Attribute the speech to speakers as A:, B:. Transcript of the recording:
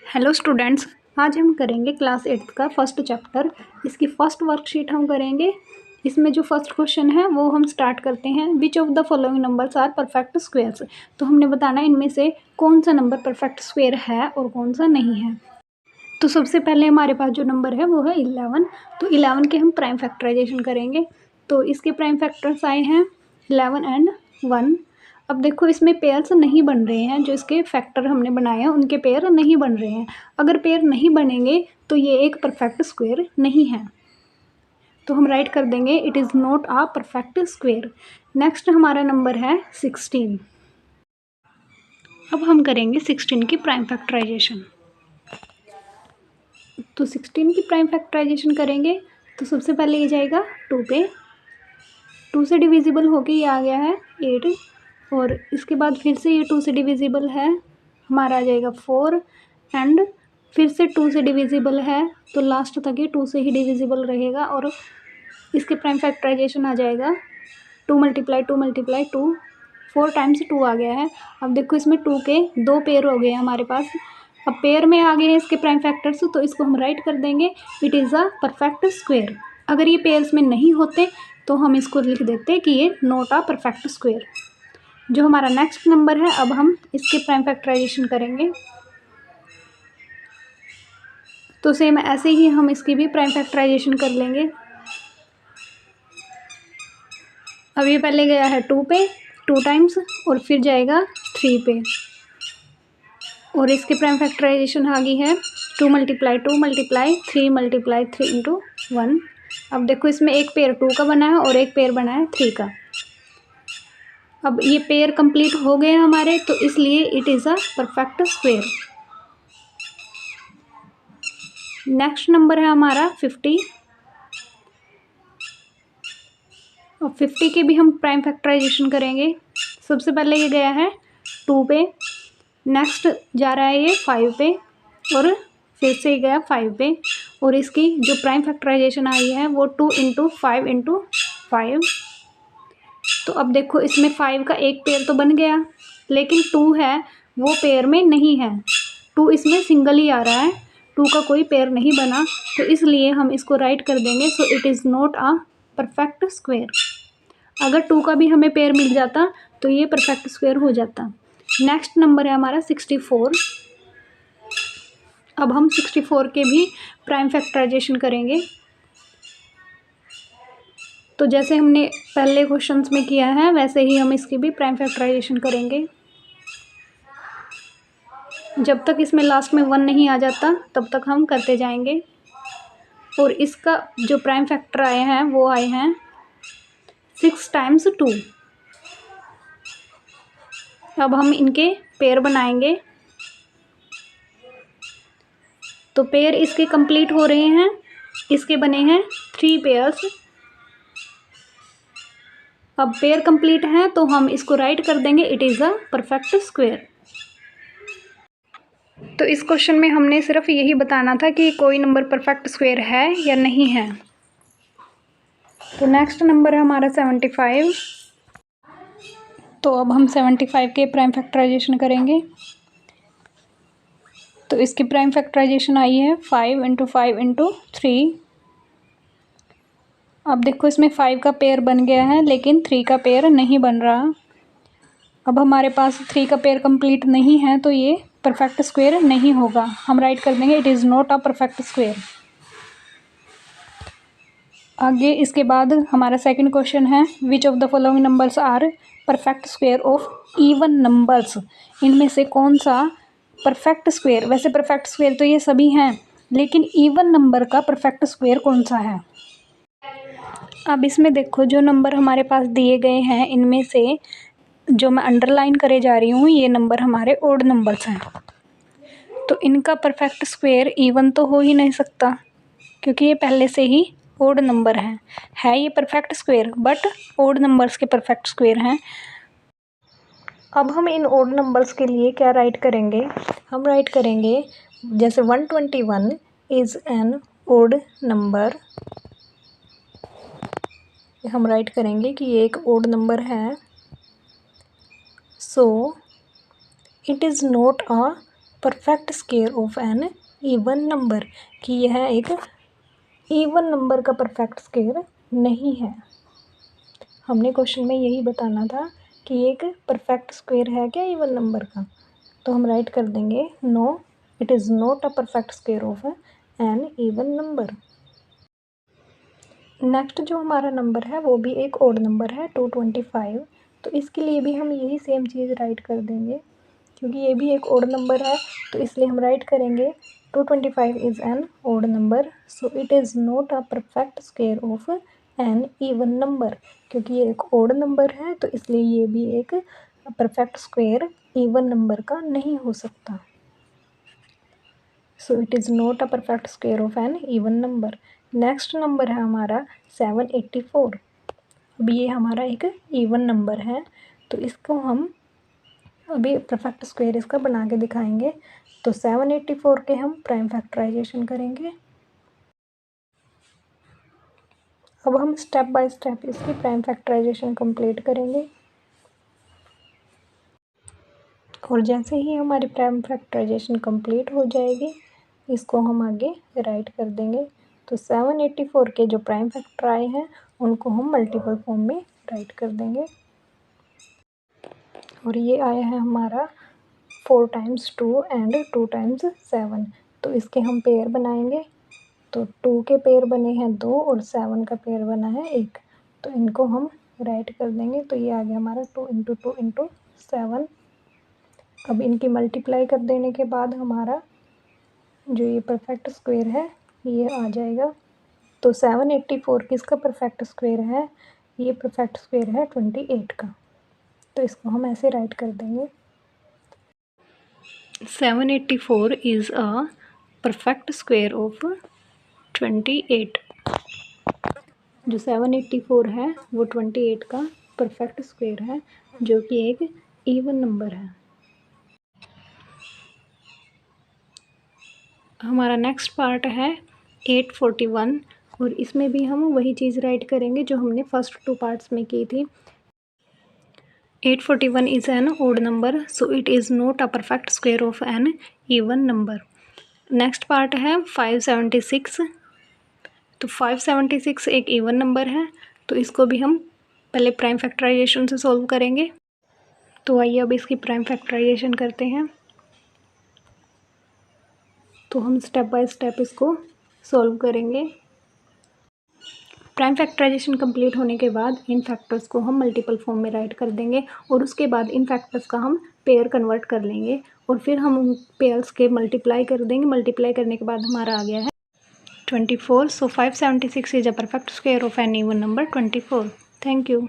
A: Hello students, आज हम करेंगे क्लास 8 का फर्स्ट चैप्टर। इसकी फर्स्ट वर्कशीट हम करेंगे। इसमें जो फर्स्ट क्वेश्चन है वो हम स्टार्ट करते हैं। Which of the following numbers are perfect squares. तो हमने बताना इनमें से कौन सा नंबर परफेक्ट स्क्वेयर है और कौन सा नहीं है। तो सबसे पहले हमारे पास जो नंबर है वो है 11। तो 11 के हम प्राइम फैक्टराइजेशन करेंगे। तो इसके प्राइम फैक्टर्स आए हैं 11 एंड 1। अब देखो इसमें पेयर्स नहीं बन रहे हैं, जो इसके फैक्टर हमने बनाए हैं उनके पेयर नहीं बन रहे हैं। अगर पेयर नहीं बनेंगे तो ये एक परफेक्ट स्क्वेयर नहीं है। तो हम राइट कर देंगे it is not a perfect square. Next हमारा नंबर है 16। अब हम करेंगे 16 की प्राइम फैक्टराइजेशन। तो 16 की प्राइम फैक्टराइजेशन करेंगे तो सबसे पहले ये जाएगा 2 पे। 2 से डिविजिबल होके ये आ गया है 8, और इसके बाद फिर से ये 2 से डिविजिबल है, हमारा आ जाएगा 4, एंड फिर से 2 से डिविजिबल है तो लास्ट तक ये 2 से ही डिविजिबल रहेगा। और इसके प्राइम फैक्टराइजेशन आ जाएगा 2 मल्टीप्लाई 2 मल्टीप्लाई 2, 4 टाइम्स 2 आ गया है। अब देखो इसमें 2 के 2 पेयर हो गए हैं हमारे पास। अब पेयर में आ गए हैं इसके प्राइम फैक्टर्स, तो इसको हम राइट कर देंगे it is a perfect square. अगर ये पेयर्स में नहीं होते तो हम इसको लिख देते कि ये नॉट अ परफेक्ट स्क्वेयर। जो हमारा नेक्स्ट नंबर है, अब हम इसके प्राइम फैक्टराइजेशन करेंगे। तो सेम ऐसे ही हम इसकी भी प्राइम फैक्टराइजेशन कर लेंगे। अब ये पहले गया है 2 पे 2 टाइम्स, और फिर जाएगा 3 पे, और इसके प्राइम फैक्टराइजेशन आ गई है 2 मल्टीप्लाई 2 मल्टीप्लाई 3 मल्टीप्लाई 3 इंटू 1। अब देखो इसमें एक पेयर 2 का बना है और एक पेयर बना है 3 का। अब ये पेयर कंप्लीट हो गए हमारे, तो इसलिए it is a perfect square. Next number है हमारा 50। और 50 के भी हम प्राइम फैक्टराइजेशन करेंगे। सबसे पहले ये गया है 2 पे, नेक्स्ट जा रहा है ये 5 पे, और फिर से ये गया 5 पे, और इसकी जो प्राइम फैक्टराइजेशन आई है वो 2 इंटू 5 इंटू 5। तो अब देखो इसमें 5 का एक पेयर तो बन गया, लेकिन 2 है वो पेयर में नहीं है। 2 इसमें सिंगल ही आ रहा है, 2 का कोई पेयर नहीं बना, तो इसलिए हम इसको राइट कर देंगे सो it is not a perfect square. अगर 2 का भी हमें पेयर मिल जाता तो ये परफेक्ट स्क्वेयर हो जाता। नेक्स्ट नंबर है हमारा 64। अब हम 64 के भी प्राइम फैक्टराइजेशन करेंगे। तो जैसे हमने पहले क्वेश्चंस में किया है वैसे ही हम इसकी भी प्राइम फैक्टराइजेशन करेंगे। जब तक इसमें लास्ट में 1 नहीं आ जाता तब तक हम करते जाएंगे। और इसका जो प्राइम फैक्टर आए हैं वो आए हैं 6 टाइम्स 2। अब हम इनके पेयर बनाएंगे। तो पेयर इसके कंप्लीट हो रहे हैं, इसके बने हैं 3 पेयर्स। अब पेयर कंप्लीट है तो हम इसको राइट कर देंगे it is a perfect square. तो इस क्वेश्चन में हमने सिर्फ यही बताना था कि कोई नंबर परफेक्ट स्क्वेयर है या नहीं है। तो नेक्स्ट नंबर है हमारा 75। तो अब हम 75 के प्राइम फैक्टराइजेशन करेंगे। तो इसकी प्राइम फैक्टराइजेशन आई है 5 इंटू 5 इंटू 3। अब देखो इसमें 5 का पेयर बन गया है लेकिन 3 का पेयर नहीं बन रहा। अब हमारे पास 3 का पेयर कंप्लीट नहीं है तो ये परफेक्ट स्क्वेयर नहीं होगा। हम राइट कर देंगे it is not a perfect square. आगे इसके बाद हमारा सेकंड क्वेश्चन है which of the following numbers are perfect square of even numbers. इनमें से कौन सा परफेक्ट स्क्वेयर, वैसे परफेक्ट स्क्वेयर तो ये सभी हैं लेकिन इवन नंबर का परफेक्ट स्क्वेयर कौन सा है। अब इसमें देखो जो नंबर हमारे पास दिए गए हैं इनमें से जो मैं अंडरलाइन करे जा रही हूँ ये नंबर हमारे ओड नंबर्स हैं। तो इनका परफेक्ट स्क्वेयर इवन तो हो ही नहीं सकता क्योंकि ये पहले से ही ओड नंबर है ये perfect square, but odd numbers के परफेक्ट स्क्वेयर हैं। अब हम इन ओड नंबर्स के लिए क्या राइट करेंगे, हम राइट करेंगे जैसे 121 इज़ एन ओड नंबर। हम राइट करेंगे कि ये एक ओड नंबर है, so it is not a perfect square of an even number, कि यह एक इवन नंबर का परफेक्ट स्क्वायर नहीं है। हमने क्वेश्चन में यही बताना था कि एक परफेक्ट स्क्वायर है क्या इवन नंबर का। तो हम राइट कर देंगे no, it is not a perfect square of an even number. Next जो हमारा नंबर है वो भी एक ओड नंबर है 225। तो इसके लिए भी हम यही सेम चीज़ राइट कर देंगे, क्योंकि ये भी एक ओड नंबर है। तो इसलिए हम राइट करेंगे 225 is an odd number, so it is not a perfect square of an even number. क्योंकि ये एक ओड नंबर है तो इसलिए ये भी एक परफेक्ट स्क्वायर इवन नंबर का नहीं हो सकता। So it is not a perfect square of an even number. Next number है हमारा 784। अब ये हमारा एक इवन नंबर है, तो इसको हम अभी परफेक्ट स्क्वायर इसका बना के दिखाएंगे। तो 784 के हम प्राइम फैक्टराइजेशन करेंगे। अब हम स्टेप बाय स्टेप इसकी प्राइम फैक्टराइजेशन कंप्लीट करेंगे, और जैसे ही हमारी प्राइम फैक्टराइजेशन कंप्लीट हो जाएगी इसको हम आगे राइट कर देंगे। तो 784 के जो प्राइम फैक्टर आए हैं उनको हम मल्टीपल फॉर्म में राइट कर देंगे, और ये आया है हमारा 4 टाइम्स 2 एंड 2 टाइम्स 7। तो इसके हम पेयर बनाएंगे। तो 2 के पेयर बने हैं 2 और 7 का पेयर बना है 1। तो इनको हम राइट कर देंगे। तो ये आ गया हमारा 2 इंटू 2 इंटू 7। अब इनकी मल्टीप्लाई कर देने के बाद हमारा जो ये परफेक्ट स्क्वायर है ये आ जाएगा। तो 784 किसका परफेक्ट स्क्वायर है? ये परफेक्ट स्क्वायर है 28 का। तो इसको हम ऐसे राइट कर देंगे, 784 is a perfect square of 28। जो 784 है वो 28 का परफेक्ट स्क्वायर है, जो कि एक इवन नंबर है। हमारा नेक्स्ट पार्ट है 841, और इसमें भी हम वही चीज़ राइट करेंगे जो हमने फर्स्ट 2 पार्ट्स में की थी। 841 is an odd number, so it is not a perfect square of an even number. Next part है 576। तो 576 एक इवन नंबर है, तो इसको भी हम पहले प्राइम फैक्टराइजेशन से सॉल्व करेंगे। तो आइए अब इसकी प्राइम फैक्टराइजेशन करते हैं। तो हम स्टेप बाय स्टेप इसको सॉल्व करेंगे। प्राइम फैक्टराइजेशन कंप्लीट होने के बाद इन फैक्टर्स को हम मल्टीपल फॉर्म में राइट कर देंगे, और उसके बाद इन फैक्टर्स का हम पेयर कन्वर्ट कर लेंगे, और फिर हम उन पेयर्स के मल्टीप्लाई कर देंगे। मल्टीप्लाई करने के बाद हमारा आ गया है 24। So 576 is a perfect square of an even number 24। Thank you.